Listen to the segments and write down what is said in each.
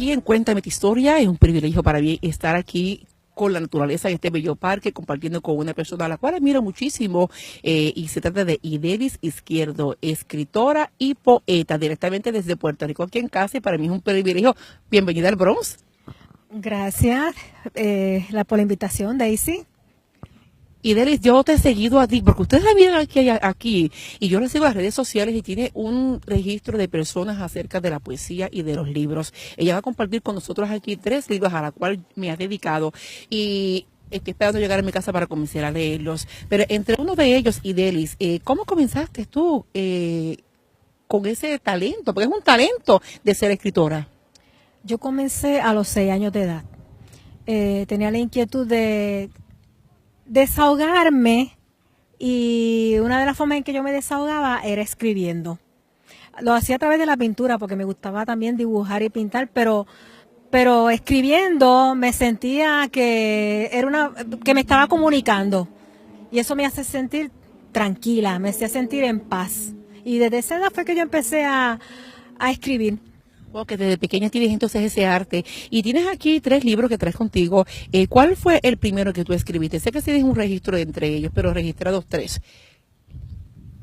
aquí en Cuéntame tu Historia. Es un privilegio para mí estar aquí con la naturaleza en este bello parque, compartiendo con una persona a la cual admiro muchísimo, y se trata de Idelys Izquierdo, escritora y poeta, directamente desde Puerto Rico, aquí en casa, y para mí es un privilegio. Bienvenida al Bronx. Gracias por la invitación, Daisy. Idelys, yo te he seguido a ti, porque ustedes la vieron aquí, y yo la sigo en las redes sociales y tiene un registro de personas acerca de la poesía y de los libros. Ella va a compartir con nosotros aquí 3 libros a la cual me ha dedicado, y estoy esperando llegar a mi casa para comenzar a leerlos. Pero entre uno de ellos, Idelys, ¿cómo comenzaste tú con ese talento? Porque es un talento de ser escritora. Yo comencé a los 6 años de edad. Tenía la inquietud de desahogarme, y una de las formas en que yo me desahogaba era escribiendo. Lo hacía a través de la pintura porque me gustaba también dibujar y pintar, pero escribiendo me sentía que que me estaba comunicando, y eso me hace sentir tranquila, me hacía sentir en paz. Y desde esa edad fue que yo empecé a escribir. Wow, que desde pequeña tienes entonces ese arte. Y tienes aquí 3 libros que traes contigo. ¿Cuál fue el primero que tú escribiste? Sé que tienes un registro entre ellos, pero registrados 3.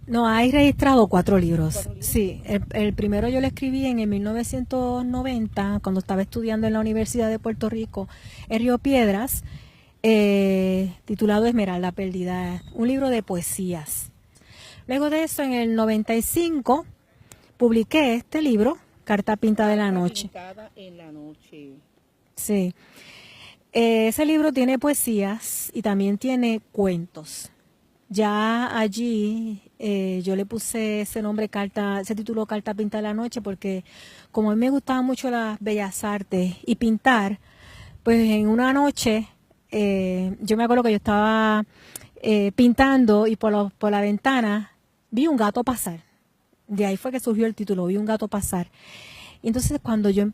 No, hay registrado 4 libros. Sí, el primero yo lo escribí en el 1990, cuando estaba estudiando en la Universidad de Puerto Rico, en Río Piedras, titulado Esmeralda Perdida, un libro de poesías. Luego de eso, en el 95, publiqué este libro, Carta Pintada en la Noche. Pintada en la noche. Sí. Ese libro tiene poesías y también tiene cuentos. Ya allí yo le puse ese nombre, ese título, Carta Pintada en la Noche, porque como a mí me gustaban mucho las bellas artes y pintar, pues en una noche yo me acuerdo que yo estaba pintando, y por la ventana vi un gato pasar. De ahí fue que surgió el título, Vi un gato pasar. Y entonces cuando yo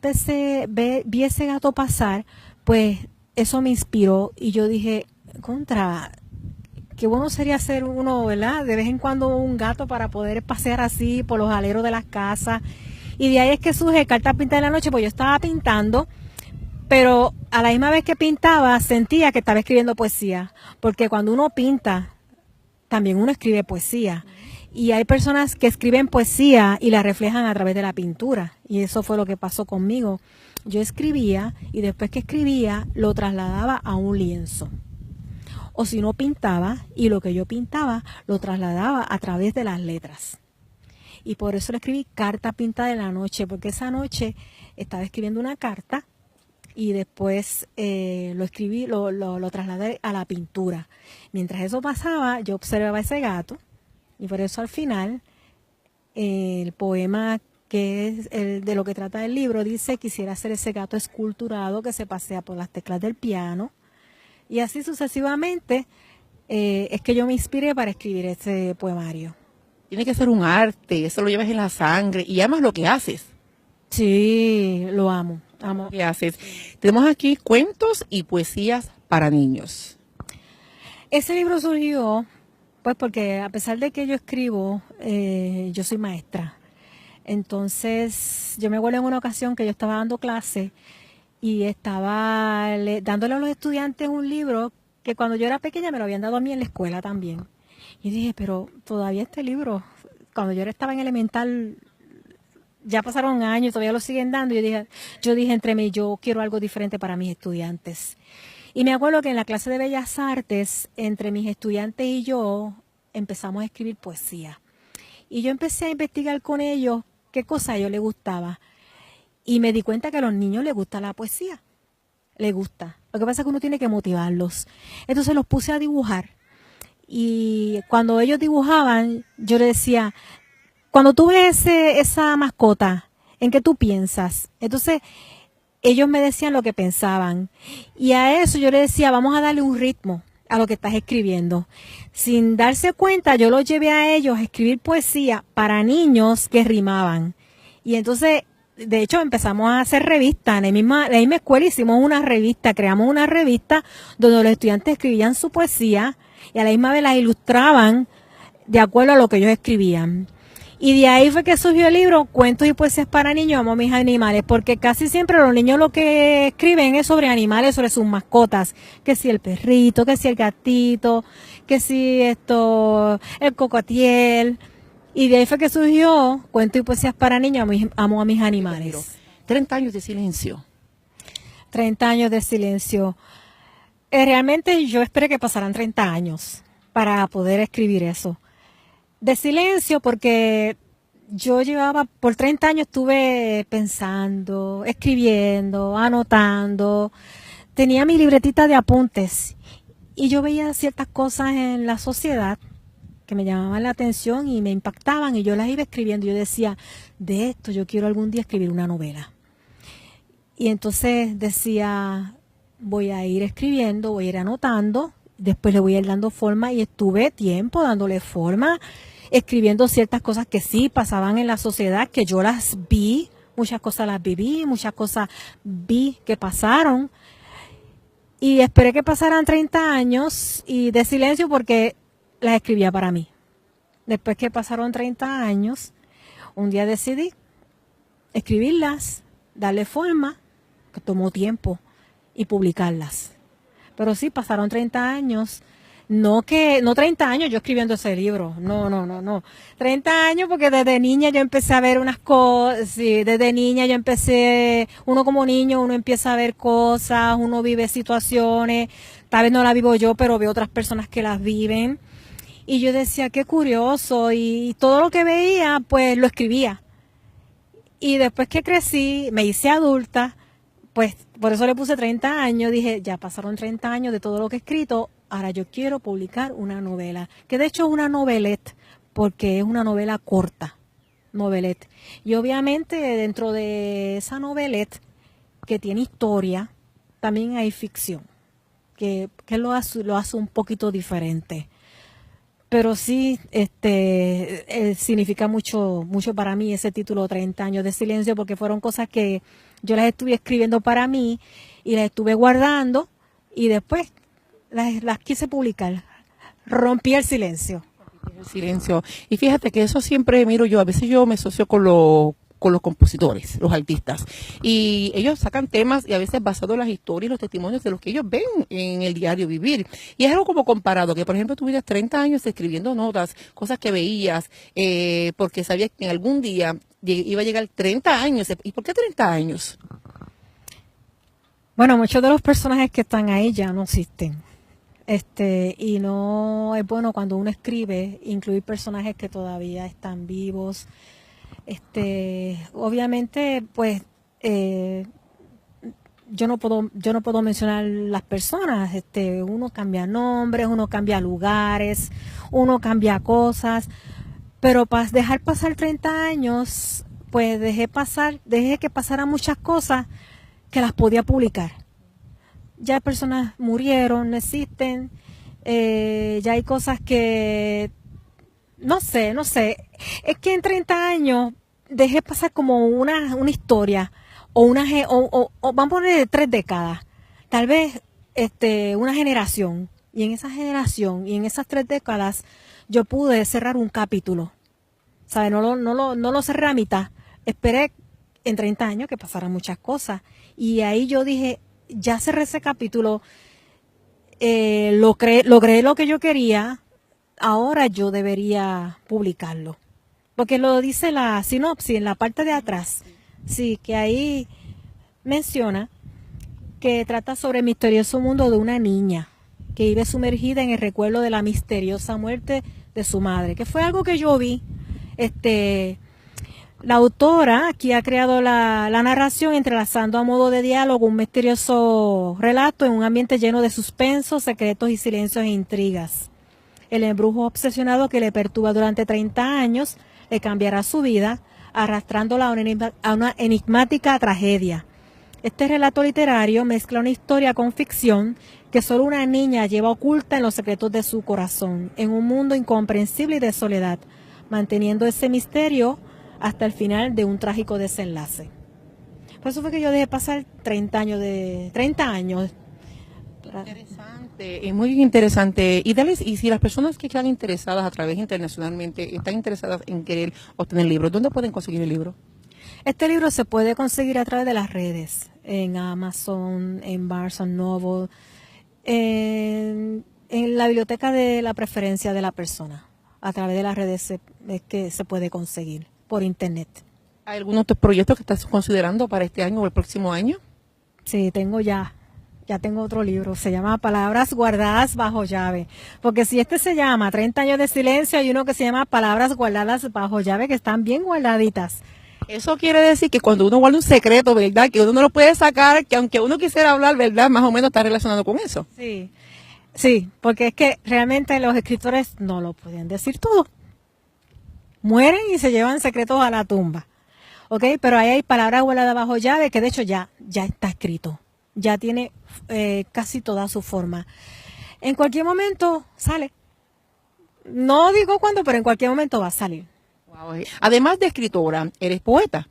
vi ese gato pasar, pues eso me inspiró, y yo dije, qué bueno sería ser uno, ¿verdad? De vez en cuando un gato para poder pasear así por los aleros de las casas. Y de ahí es que surge Carta Pintada en la Noche, pues yo estaba pintando, pero a la misma vez que pintaba sentía que estaba escribiendo poesía, porque cuando uno pinta, también uno escribe poesía. Y hay personas que escriben poesía y la reflejan a través de la pintura. Y eso fue lo que pasó conmigo. Yo escribía, y después que escribía lo trasladaba a un lienzo. O si no, pintaba, y lo que yo pintaba lo trasladaba a través de las letras. Y por eso le escribí Carta Pintada en la Noche, porque esa noche estaba escribiendo una carta, y después lo trasladé a la pintura. Mientras eso pasaba, yo observaba ese gato. Y por eso al final, el poema que es de lo que trata el libro, dice: quisiera ser ese gato esculturado que se pasea por las teclas del piano. Y así sucesivamente es que yo me inspiré para escribir ese poemario. Tiene que ser un arte, eso lo llevas en la sangre y amas lo que haces. Sí, lo amo. Lo que haces. Tenemos aquí cuentos y poesías para niños. Ese libro surgió pues porque a pesar de que yo escribo, yo soy maestra. Entonces, yo me acuerdo en una ocasión que yo estaba dando clase y estaba dándole a los estudiantes un libro que cuando yo era pequeña me lo habían dado a mí en la escuela también. Y dije, pero todavía este libro, cuando yo estaba en elemental, ya pasaron años, todavía lo siguen dando. Yo dije entre mí, yo quiero algo diferente para mis estudiantes. Y me acuerdo que en la clase de Bellas Artes, entre mis estudiantes y yo, empezamos a escribir poesía. Y yo empecé a investigar con ellos qué cosa a ellos les gustaba. Y me di cuenta que a los niños les gusta la poesía. Les gusta. Lo que pasa es que uno tiene que motivarlos. Entonces los puse a dibujar. Y cuando ellos dibujaban, yo les decía, cuando tú ves esa mascota, ¿en qué tú piensas? Entonces ellos me decían lo que pensaban. Y a eso yo les decía, vamos a darle un ritmo a lo que estás escribiendo. Sin darse cuenta, yo los llevé a ellos a escribir poesía para niños que rimaban. Y entonces, de hecho, empezamos a hacer revistas. En la misma escuela hicimos una revista, creamos una revista donde los estudiantes escribían su poesía y a la misma vez la ilustraban de acuerdo a lo que ellos escribían. Y de ahí fue que surgió el libro Cuentos y Poesías para Niños, Amo a mis animales, porque casi siempre los niños lo que escriben es sobre animales, sobre sus mascotas, que si el perrito, que si el gatito, que si el cocatiel. Y de ahí fue que surgió Cuentos y Poesías para Niños, Amo a mis animales. 30 años de silencio. 30 años de silencio. Realmente yo esperé que pasaran 30 años para poder escribir eso. De silencio porque yo llevaba, por 30 años estuve pensando, escribiendo, anotando. Tenía mi libretita de apuntes y yo veía ciertas cosas en la sociedad que me llamaban la atención y me impactaban y yo las iba escribiendo. Yo decía, de esto yo quiero algún día escribir una novela. Y entonces decía, voy a ir escribiendo, voy a ir anotando, después le voy a ir dando forma y estuve tiempo dándole forma, escribiendo ciertas cosas que sí pasaban en la sociedad, que yo las vi, muchas cosas las viví, muchas cosas vi que pasaron. Y esperé que pasaran 30 años y de silencio porque las escribía para mí. Después que pasaron 30 años, un día decidí escribirlas, darle forma, que tomó tiempo, y publicarlas. Pero sí, pasaron 30 años. No 30 años yo escribiendo ese libro, no. 30 años porque desde niña yo empecé a ver unas cosas, sí, desde niña yo empecé, uno como niño, uno empieza a ver cosas, uno vive situaciones, tal vez no las vivo yo, pero veo otras personas que las viven. Y yo decía, qué curioso, y todo lo que veía, pues lo escribía. Y después que crecí, me hice adulta, pues por eso le puse 30 años, dije, ya pasaron 30 años de todo lo que he escrito, ahora yo quiero publicar una novela, que de hecho es una novelette, porque es una novela corta, novelette. Y obviamente dentro de esa novelette, que tiene historia, también hay ficción, que lo hace un poquito diferente. Pero sí, significa mucho para mí ese título 30 años de silencio, porque fueron cosas que yo las estuve escribiendo para mí y las estuve guardando y después las quise publicar. Rompí el silencio. El silencio. Y fíjate que eso siempre miro yo, a veces yo me asocio con los compositores, los artistas. Y ellos sacan temas y a veces basados en las historias y los testimonios de los que ellos ven en el diario vivir. Y es algo como comparado, que por ejemplo tuvieras 30 años escribiendo notas, cosas que veías, porque sabías que en algún día iba a llegar 30 años. ¿Y por qué 30 años? Bueno, muchos de los personajes que están ahí ya no existen. Y no es bueno cuando uno escribe incluir personajes que todavía están vivos. Obviamente, pues, yo no puedo mencionar las personas. Uno cambia nombres, uno cambia lugares, uno cambia cosas, pero para dejar pasar 30 años, pues dejé que pasaran muchas cosas que las podía publicar. Ya personas murieron, no existen, ya hay cosas que no sé. Es que en 30 años dejé pasar como una historia o vamos a poner 3 décadas. Tal vez una generación. Y en esa generación y en esas 3 décadas yo pude cerrar un capítulo. ¿Sabes? No lo cerré a mitad. Esperé en 30 años que pasaran muchas cosas. Y ahí yo dije, ya cerré ese capítulo, logré lo que yo quería. Ahora yo debería publicarlo. Porque lo dice la sinopsis en la parte de atrás. Sí, que ahí menciona que trata sobre el misterioso mundo de una niña que vive sumergida en el recuerdo de la misteriosa muerte de su madre, que fue algo que yo vi. La autora aquí ha creado la narración entrelazando a modo de diálogo un misterioso relato en un ambiente lleno de suspensos, secretos y silencios e intrigas. El embrujo obsesionado que le perturba durante 30 años le cambiará su vida, arrastrándola a una enigmática tragedia. Este relato literario mezcla una historia con ficción que solo una niña lleva oculta en los secretos de su corazón, en un mundo incomprensible y de soledad, manteniendo ese misterio hasta el final de un trágico desenlace. Por eso fue que yo dejé pasar 30 años. Interesante, es muy interesante. Y si las personas que quedan interesadas a través internacionalmente están interesadas en querer obtener libros, ¿dónde pueden conseguir el libro? Este libro se puede conseguir a través de las redes, en Amazon, en Barnes Noble, en la biblioteca de la preferencia de la persona. A través de las redes es que se puede conseguir por internet. ¿Hay algún otro proyecto que estás considerando para este año o el próximo año? Sí, ya tengo otro libro, se llama Palabras guardadas bajo llave, porque si este se llama 30 años de silencio, hay uno que se llama Palabras guardadas bajo llave, que están bien guardaditas. Eso quiere decir que cuando uno guarda un secreto, ¿verdad? Que uno no lo puede sacar, que aunque uno quisiera hablar, ¿verdad? Más o menos está relacionado con eso. Sí, sí, porque es que realmente los escritores no lo pueden decir todo. Mueren y se llevan secretos a la tumba. ¿Ok? Pero ahí hay palabras guardadas bajo llave que de hecho ya está escrito. Ya tiene casi toda su forma. En cualquier momento sale. No digo cuándo, pero en cualquier momento va a salir. Wow. Además de escritora, eres poeta.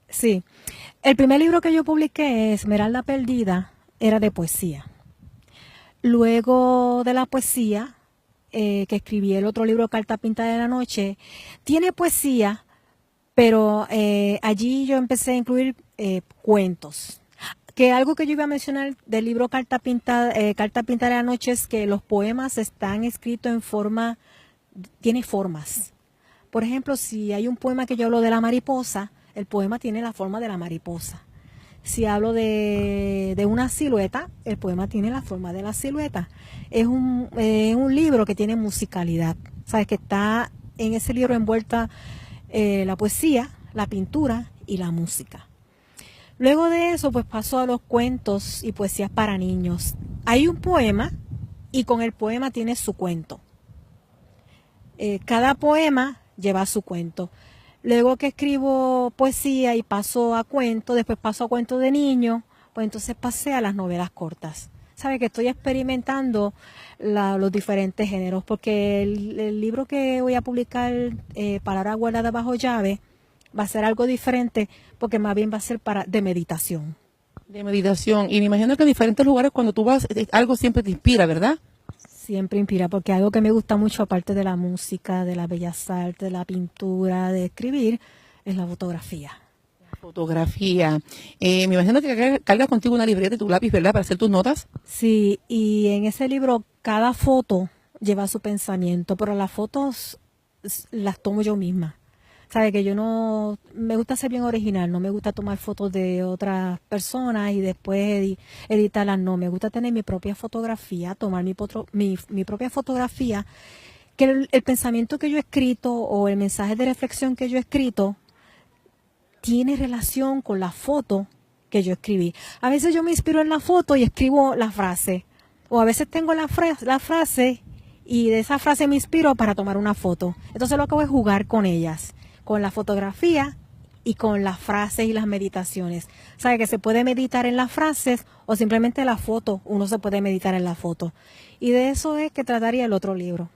Sí. El primer libro que yo publiqué, Esmeralda Perdida, era de poesía. Luego de la poesía, que escribí el otro libro, Carta Pintada de la Noche, tiene poesía, pero allí yo empecé a incluir cuentos. Que algo que yo iba a mencionar del libro Carta Pintada de la Noche es que los poemas están escritos en forma, tiene formas. Por ejemplo, si hay un poema que yo hablo de la mariposa, el poema tiene la forma de la mariposa. Si hablo de una silueta, el poema tiene la forma de la silueta. Es un libro que tiene musicalidad. Sabes que está en ese libro envuelta la poesía, la pintura y la música. Luego de eso, pues paso a los cuentos y poesías para niños. Hay un poema y con el poema tiene su cuento. Cada poema lleva su cuento. Luego que escribo poesía y paso a cuentos, después paso a cuentos de niños, pues entonces pasé a las novelas cortas. Sabe que estoy experimentando los diferentes géneros, porque el libro que voy a publicar, Palabras guardadas bajo llave, va a ser algo diferente, porque más bien va a ser de meditación. De meditación. Y me imagino que en diferentes lugares cuando tú vas, algo siempre te inspira, ¿verdad? Siempre inspira, porque algo que me gusta mucho, aparte de la música, de las bellas artes, de la pintura, de escribir, es la fotografía. Fotografía. Me imagino que cargas contigo una libreta y tu lápiz, ¿verdad? Para hacer tus notas. Sí, y en ese libro cada foto lleva su pensamiento, pero las fotos las tomo yo misma. Sabe que yo no, me gusta ser bien original, no me gusta tomar fotos de otras personas y después editarlas, no, me gusta tener mi propia fotografía, tomar mi propia fotografía, que el pensamiento que yo he escrito o el mensaje de reflexión que yo he escrito tiene relación con la foto que yo escribí. A veces yo me inspiro en la foto y escribo la frase, o a veces tengo la frase y de esa frase me inspiro para tomar una foto. Entonces lo que hago es jugar con ellas, con la fotografía y con las frases y las meditaciones. Sabe que se puede meditar en las frases o simplemente la foto, uno se puede meditar en la foto. Y de eso es que trataría el otro libro.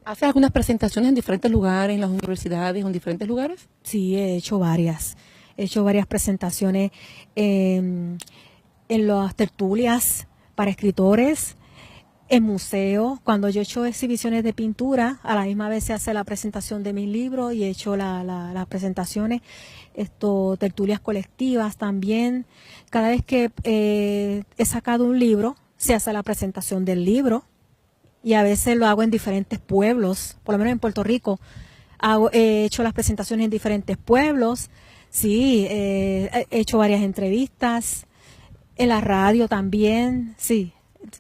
¿Haces algunas presentaciones en diferentes lugares, en las universidades o en diferentes lugares? Sí, he hecho varias. He hecho varias presentaciones en las tertulias para escritores, en museos. Cuando yo he hecho exhibiciones de pintura, a la misma vez se hace la presentación de mis libros y he hecho las presentaciones, tertulias colectivas también. Cada vez que he sacado un libro, se hace la presentación del libro y a veces lo hago en diferentes pueblos, por lo menos en Puerto Rico. He hecho las presentaciones en diferentes pueblos, sí, he hecho varias entrevistas, en la radio también, sí.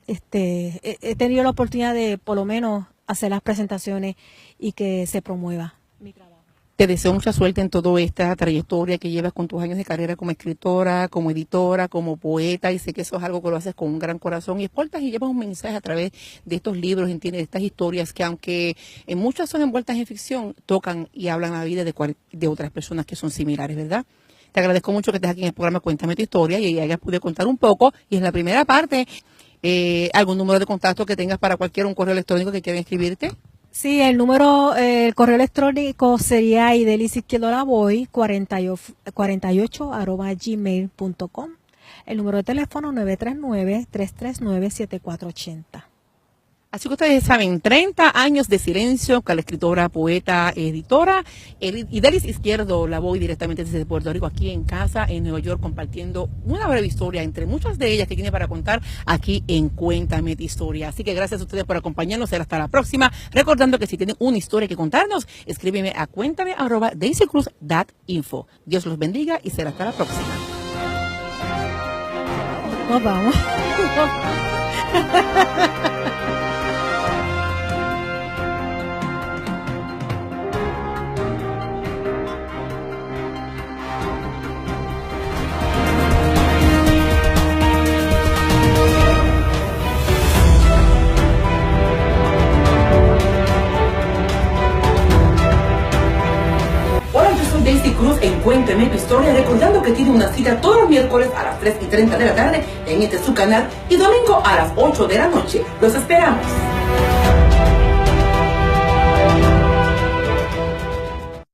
He tenido la oportunidad de por lo menos hacer las presentaciones y que se promueva mi trabajo. Te deseo mucha suerte en toda esta trayectoria que llevas con tus años de carrera como escritora, como editora, como poeta, y sé que eso es algo que lo haces con un gran corazón y exportas y llevas un mensaje a través de estos libros, ¿entiendes? De estas historias que aunque en muchas son envueltas en ficción, tocan y hablan la vida de otras personas que son similares, ¿verdad? Te agradezco mucho que estés aquí en el programa Cuéntame tu historia y hayas podido contar un poco, y en la primera parte, algún número de contacto que tengas para un correo electrónico que quieran escribirte. Sí, el correo electrónico sería idelicisquiedolavoy 48 @gmail.com. El número de teléfono 939-339-7480. Así que ustedes saben, 30 años de silencio con la escritora, poeta, editora, Idalis Izquierdo, la voy directamente desde Puerto Rico, aquí en casa, en Nueva York, compartiendo una breve historia, entre muchas de ellas que tiene para contar aquí en Cuéntame tu Historia. Así que gracias a ustedes por acompañarnos, será hasta la próxima. Recordando que si tienen una historia que contarnos, escríbeme a cuéntame@daisycruz.info. Dios los bendiga y será hasta la próxima. Nos vamos. Daisy Cruz en Cuéntame tu Historia, recordando que tiene una cita todos los miércoles a las 3:30 de la tarde en su canal y domingo a las 8 de la noche. Los esperamos.